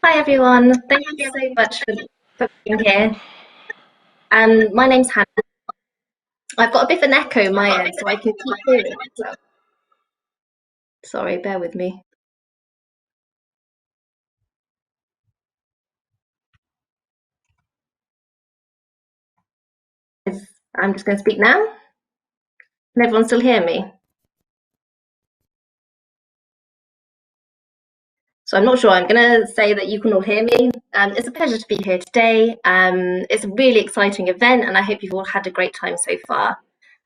Hi everyone, thank you so much for being here. My name's Hannah. I've got a bit of an echo in my end, so I can keep hearing myself. Sorry, bear with me. I'm just going to speak now. Can everyone still hear me? So I'm not sure. I'm going to say that you can all hear me. It's a pleasure to be here today. It's a really exciting event, and I hope you've all had a great time so far.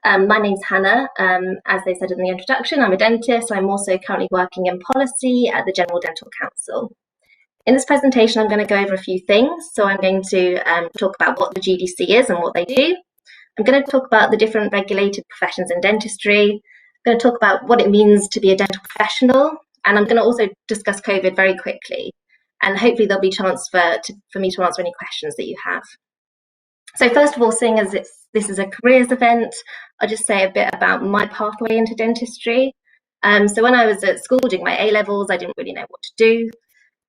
My name's Hannah. As they said in the introduction, I'm a dentist. I'm also currently working in policy at the General Dental Council. In this presentation, I'm going to go over a few things. So I'm going to talk about what the GDC is and what they do. I'm going to talk about the different regulated professions in dentistry. I'm going to talk about what it means to be a dental professional. And I'm going to also discuss COVID very quickly. And hopefully there'll be a chance for me to answer any questions that you have. So first of all, seeing as this is a careers event, I'll just say a bit about my pathway into dentistry. So when I was at school doing my A-levels, I didn't really know what to do.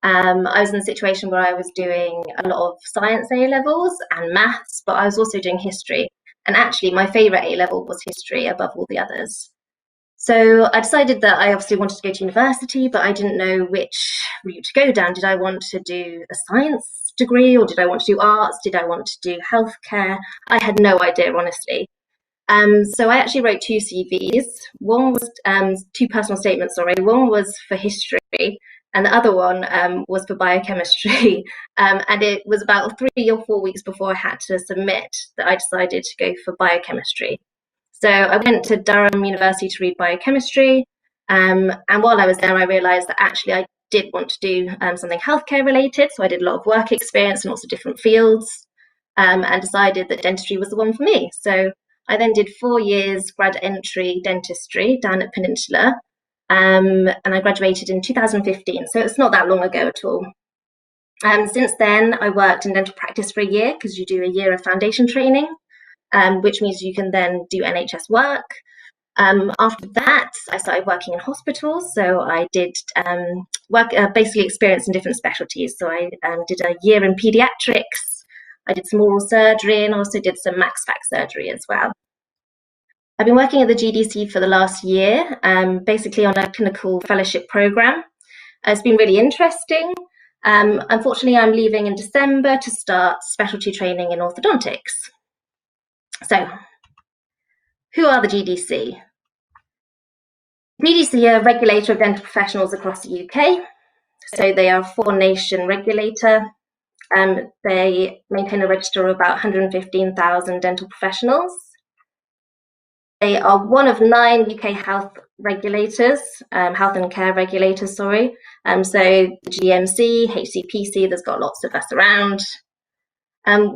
I was in a situation where I was doing a lot of science A-levels and maths, but I was also doing history. And actually, my favourite A-level was history above all the others. So I decided that I obviously wanted to go to university, but I didn't know which route to go down. Did I want to do a science degree, or did I want to do arts? Did I want to do healthcare? I had no idea, honestly. So I actually wrote two CVs. One was two personal statements, sorry. One was for history, and the other one was for biochemistry. And it was about 3 or 4 weeks before I had to submit that I decided to go for biochemistry. So I went to Durham University to read biochemistry. And while I was there, I realised that actually I did want to do something healthcare related. So I did a lot of work experience in lots of different fields, and decided that dentistry was the one for me. So I then did 4 years grad entry dentistry down at Peninsula. And I graduated in 2015, so it's not that long ago at all. Since then, I worked in dental practice for a year because you do a year of foundation training, which means you can then do NHS work. After that, I started working in hospitals, so I did basically experience in different specialties. So I did a year in paediatrics, I did some oral surgery, and also did some max fac surgery as well. I've been working at the GDC for the last year, basically on a clinical fellowship program. It's been really interesting. Unfortunately, I'm leaving in December to start specialty training in orthodontics. So, who are the GDC? GDC are a regulator of dental professionals across the UK. So they are a 4-nation regulator. They maintain a register of about 115,000 dental professionals. They are one of 9 UK health regulators, health and care regulators, sorry. So the GMC, HCPC, there's got lots of us around.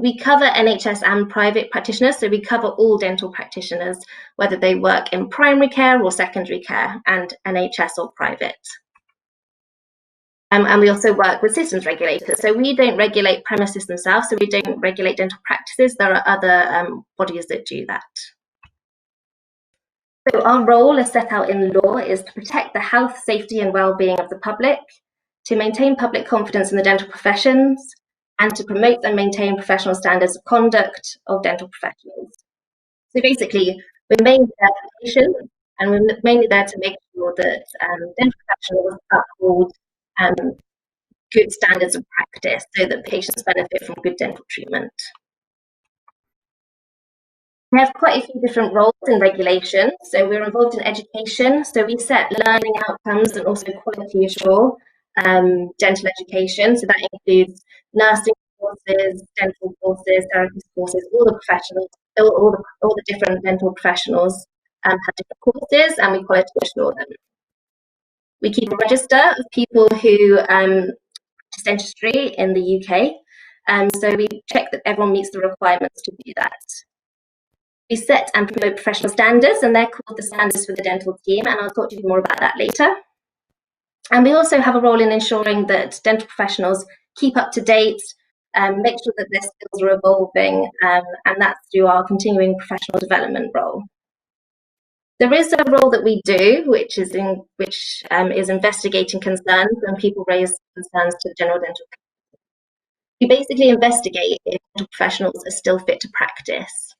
We cover NHS and private practitioners, so we cover all dental practitioners, whether they work in primary care or secondary care, and NHS or private. And we also work with systems regulators. So we don't regulate premises themselves, so we don't regulate dental practices. There are other bodies that do that. So our role as set out in law is to protect the health, safety and well-being of the public, to maintain public confidence in the dental professions, and to promote and maintain professional standards of conduct of dental professionals. So basically, we're mainly there for patients, and we're mainly there to make sure that dental professionals uphold good standards of practice so that patients benefit from good dental treatment. We have quite a few different roles in regulation. So we're involved in education. So we set learning outcomes and also quality assure dental education. So that includes nursing courses, dental courses, therapist courses, all the professionals, all the different dental professionals have different courses, and we quality assure them. We keep a register of people who practice dentistry in the UK. So we check that everyone meets the requirements to do that. We set and promote professional standards, and they're called the standards for the dental team, and I'll talk to you more about that later. And we also have a role in ensuring that dental professionals keep up to date, make sure that their skills are evolving, and that's through our continuing professional development role. There is a role that we do, which is investigating concerns when people raise concerns to the General Dental You basically investigate if dental professionals are still fit to practice.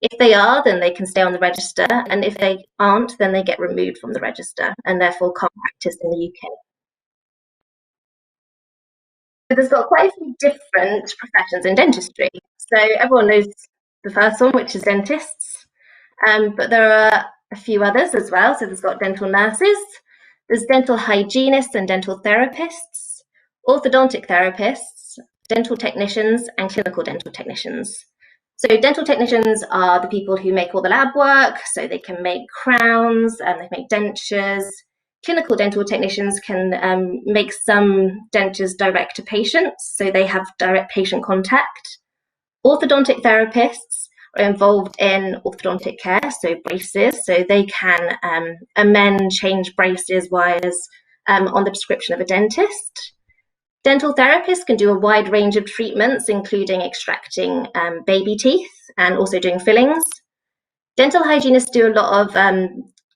If they are, then they can stay on the register, and if they aren't, then they get removed from the register and therefore can't practice in the UK. So there's got quite a few different professions in dentistry. So everyone knows the first one, which is dentists, but there are a few others as well. So there's got dental nurses, there's dental hygienists and dental therapists, orthodontic therapists, dental technicians, and clinical dental technicians. So dental technicians are the people who make all the lab work, so they can make crowns and they make dentures. Clinical dental technicians can make some dentures direct to patients, so they have direct patient contact. Orthodontic therapists are involved in orthodontic care, so braces, so they can amend, change braces, wires on the prescription of a dentist. Dental therapists can do a wide range of treatments, including extracting baby teeth and also doing fillings. Dental hygienists do a lot of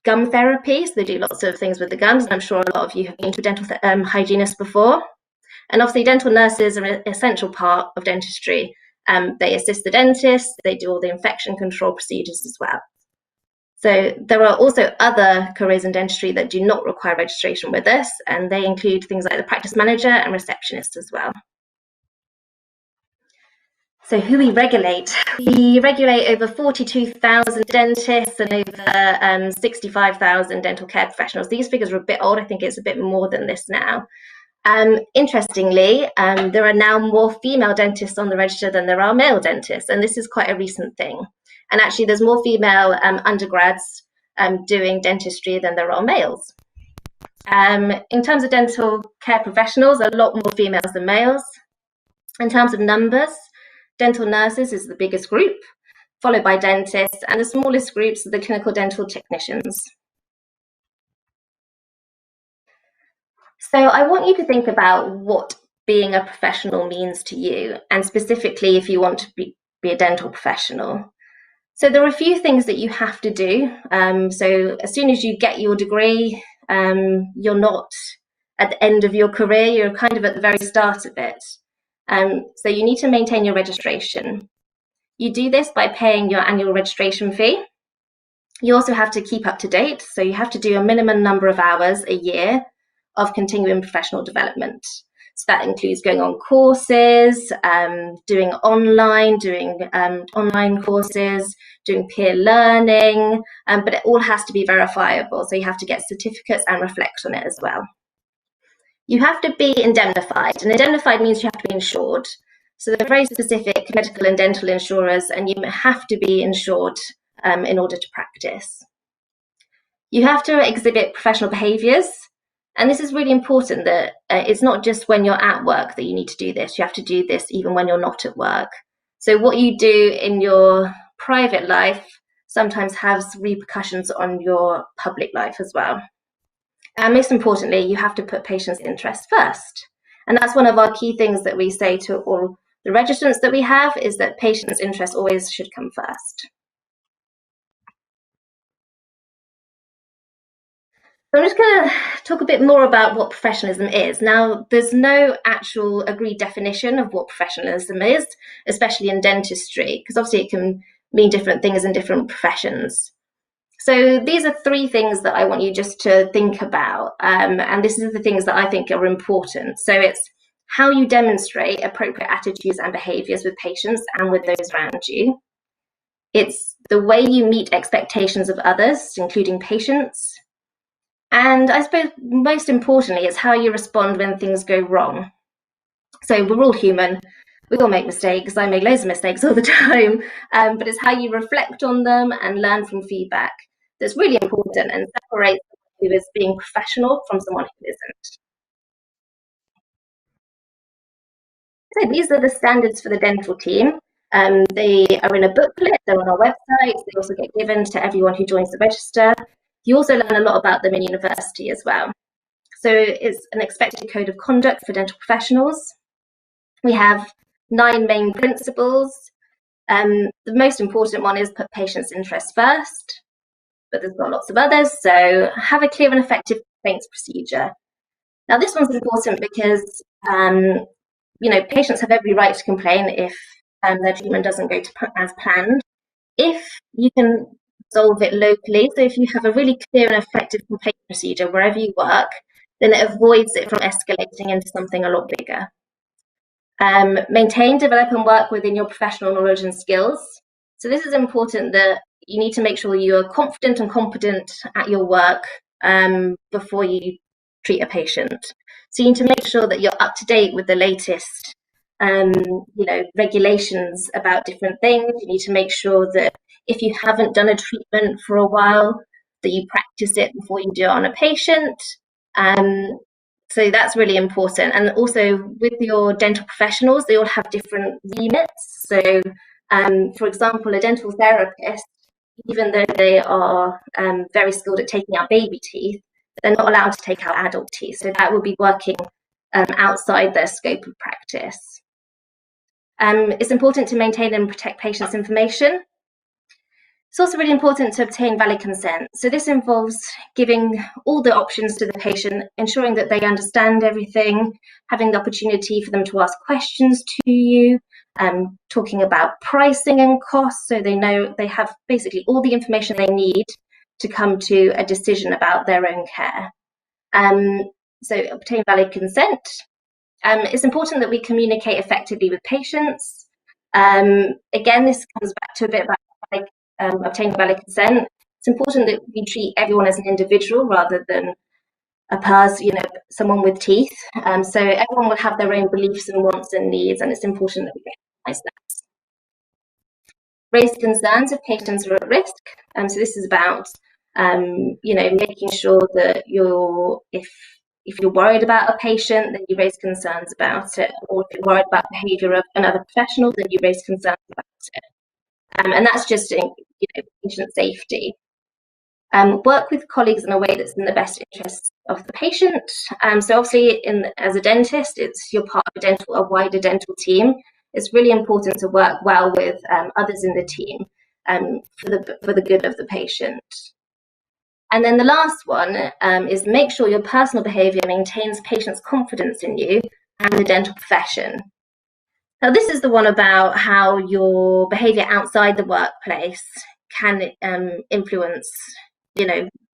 gum therapy, so they do lots of things with the gums, and I'm sure a lot of you have been to a dental hygienist before. And obviously dental nurses are an essential part of dentistry. They assist the dentist, they do all the infection control procedures as well. So there are also other careers in dentistry that do not require registration with us, and they include things like the practice manager and receptionist as well. So who we regulate? We regulate over 42,000 dentists and over 65,000 dental care professionals. These figures are a bit old. I think it's a bit more than this now. Interestingly, there are now more female dentists on the register than there are male dentists, and this is quite a recent thing. And actually, there's more female undergrads doing dentistry than there are males. In terms of dental care professionals, a lot more females than males. In terms of numbers, dental nurses is the biggest group, followed by dentists, and the smallest groups are the clinical dental technicians. So I want you to think about what being a professional means to you, and specifically if you want to be a dental professional. So there are a few things that you have to do. So as soon as you get your degree, you're not at the end of your career, you're kind of at the very start of it. So you need to maintain your registration. You do this by paying your annual registration fee. You also have to keep up to date. So you have to do a minimum number of hours a year of continuing professional development. So that includes going on courses, doing online courses, doing peer learning, but it all has to be verifiable. So you have to get certificates and reflect on it as well. You have to be indemnified, and indemnified means you have to be insured. So there are very specific medical and dental insurers, and you have to be insured in order to practice. You have to exhibit professional behaviours. And this is really important that it's not just when you're at work that you need to do this. You have to do this even when you're not at work. So what you do in your private life sometimes has repercussions on your public life as well. And most importantly, you have to put patients' interests first. And that's one of our key things that we say to all the registrants that we have, is that patients' interests always should come first. So I'm just going to talk a bit more about what professionalism is. Now, there's no actual agreed definition of what professionalism is, especially in dentistry, because obviously it can mean different things in different professions. So these are three things that I want you just to think about, and this is the things that I think are important. So it's how you demonstrate appropriate attitudes and behaviours with patients and with those around you. It's the way you meet expectations of others, including patients. And I suppose most importantly, it's how you respond when things go wrong. So we're all human, we all make mistakes. I make loads of mistakes all the time, but it's how you reflect on them and learn from feedback that's really important and separates someone who is being professional from someone who isn't. So these are the standards for the dental team. They are in a booklet, they're on our website, they also get given to everyone who joins the register. You also learn a lot about them in university as well. So it's an expected code of conduct for dental professionals. We have 9 main principles. The most important one is put patients' interests first, but there's got lots of others. So have a clear and effective complaints procedure. Now this one's important because patients have every right to complain if their treatment doesn't go as planned. If you can solve it locally, so if you have a really clear and effective complaint procedure wherever you work, then it avoids it from escalating into something a lot bigger. Maintain, develop, and work within your professional knowledge and skills. So this is important, that you need to make sure you are confident and competent at your work before you treat a patient. So you need to make sure that you're up to date with the latest regulations about different things. You need to make sure that if you haven't done a treatment for a while, that you practice it before you do it on a patient. So that's really important. And also with your dental professionals, they all have different remits. So, for example, a dental therapist, even though they are very skilled at taking out baby teeth, they're not allowed to take out adult teeth. So that will be working outside their scope of practice. It's important to maintain and protect patients' information. It's also really important to obtain valid consent. So this involves giving all the options to the patient, ensuring that they understand everything, having the opportunity for them to ask questions to you, talking about pricing and costs, so they know they have basically all the information they need to come to a decision about their own care. So obtain valid consent. It's important that we communicate effectively with patients. Again, this comes back to a bit about obtaining valid consent. It's important that we treat everyone as an individual rather than a person, someone with teeth. So everyone will have their own beliefs and wants and needs, and it's important that we recognize that. Raise concerns if patients are at risk. So this is about, making sure that if you're worried about a patient, then you raise concerns about it. Or if you're worried about the behaviour of another professional, then you raise concerns about it. And that's just patient safety. Work with colleagues in a way that's in the best interest of the patient. So obviously, as a dentist, you're part of a wider dental team. It's really important to work well with others in the team for the good of the patient. And then the last one is make sure your personal behaviour maintains patients' confidence in you and the dental profession. Now, this is the one about how your behaviour outside the workplace can influence,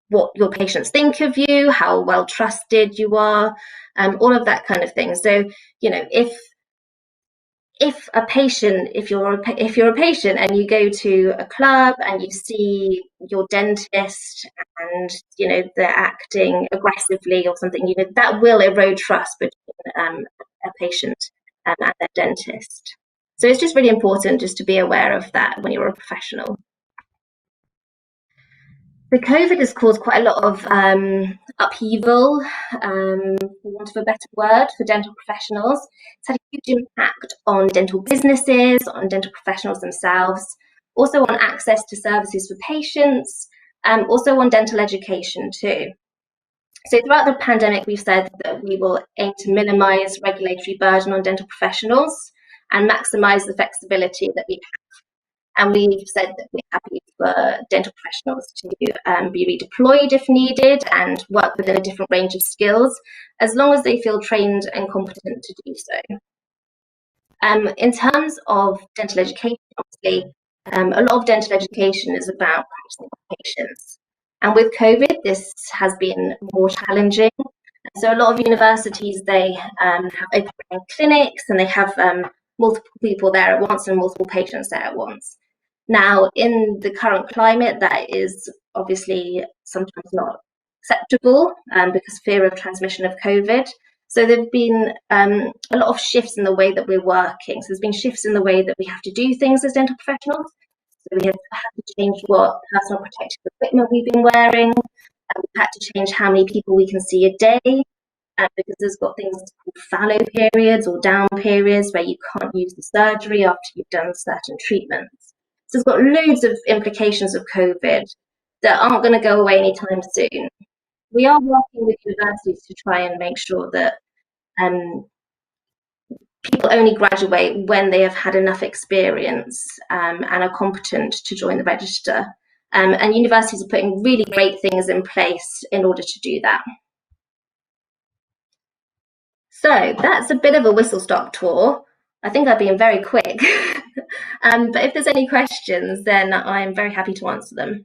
what your patients think of you, how well trusted you are, all of that kind of thing. So, if you're a patient and you go to a club and you see your dentist and they're acting aggressively or something, that will erode trust between a patient and their dentist. So it's just really important just to be aware of that when you're a professional. The COVID has caused quite a lot of upheaval, for want of a better word, for dental professionals. It's had a huge impact on dental businesses, on dental professionals themselves, also on access to services for patients, also on dental education too. So throughout the pandemic, we've said that we will aim to minimise regulatory burden on dental professionals and maximise the flexibility that we have. And we've said that we're happy for dental professionals to be redeployed if needed and work within a different range of skills, as long as they feel trained and competent to do so. In terms of dental education, obviously, a lot of dental education is about practicing with patients. And with COVID, this has been more challenging. So a lot of universities, they have open clinics and they have multiple people there at once and multiple patients there at once. Now, in the current climate, that is obviously sometimes not acceptable because of fear of transmission of COVID. So there have been a lot of shifts in the way that we're working. So there's been shifts in the way that we have to do things as dental professionals. So we have had to change what personal protective equipment we've been wearing. We've had to change how many people we can see a day because there's got things called fallow periods or down periods where you can't use the surgery after you've done certain treatments. So it's got loads of implications of COVID that aren't going to go away anytime soon. We are working with universities to try and make sure that people only graduate when they have had enough experience and are competent to join the register. And universities are putting really great things in place in order to do that. So that's a bit of a whistle-stop tour. I think I've been very quick. But if there's any questions, then I'm very happy to answer them.